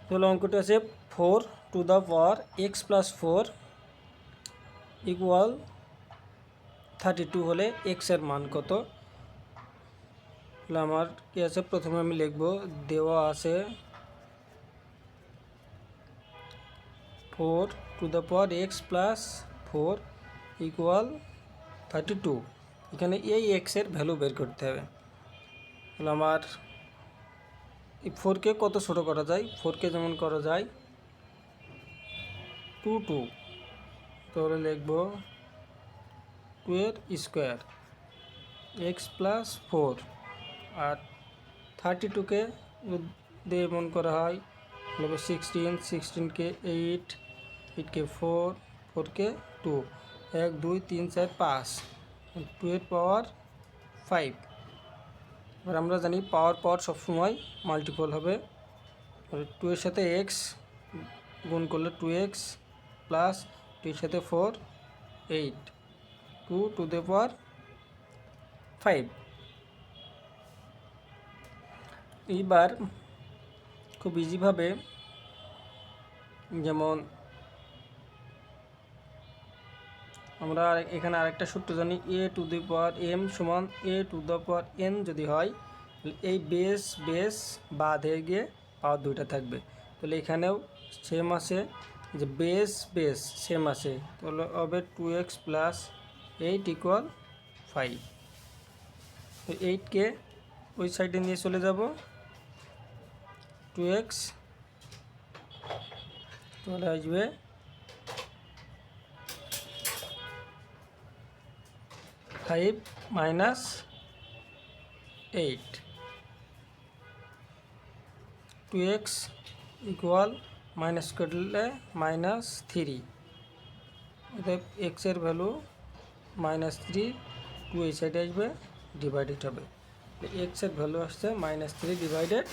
তাহলে অঙ্কটি আছে 4 to the power x plus 4 equal 32 হলে এক্স এর মান কত। তাহলে আমার কি আছে, প্রথমে আমি লিখব, দেওয়া আছে 4 to the power x plus 4 equal 32। এখানে এই এক্স এর ভ্যালু বের করতে হবে। তাহলে আমার এই 4কে কত ছোটো করা যায়, 4কে যেমন করা যায় 2 তাহলে লিখব 2 এর স্কোয়ার এক্স প্লাস 4 আর 32কে দিয়ে এমন করা হয় তাহলে 16, 16কে 8, 8কে 4, 4কে 2, 1 2 3 4 5, 2 এর পাওয়ার 5। এবার আমরা জানি পাওয়ার সবসময় মাল্টিপল হবে। 2 এর সাথে এক্স গুণ করলে 2x প্লাস 2 এর সাথে 4 8, 2 টু দ্য পাওয়ার 5। এইবার খুব ইজিভাবে, যেমন আমরা এখানে আরেকটা সূত্র জানি, a to the power m সমান a to the power n যদি হয়, এই বেস বাদ হয়ে গিয়ে পাওয়ার 2টা থাকবে। তাহলে এখানেও সেম আছে, যে বেস সেম আছে, তাহলে হবে 2x প্লাস 8 ইকুয়াল 5। তো 8কে ওই সাইডে নিয়ে চলে যাব, 2x তাহলে আসবে 5 মাইনাস 8, 2x ইকুয়াল মাইনাস করলে -3, অর্থাৎ এক্সের ভ্যালু -3, 2 এই সাইডে আসবে, ডিভাইডেড হবে। এক্সের ভ্যালু আসছে -3 ডিভাইডেড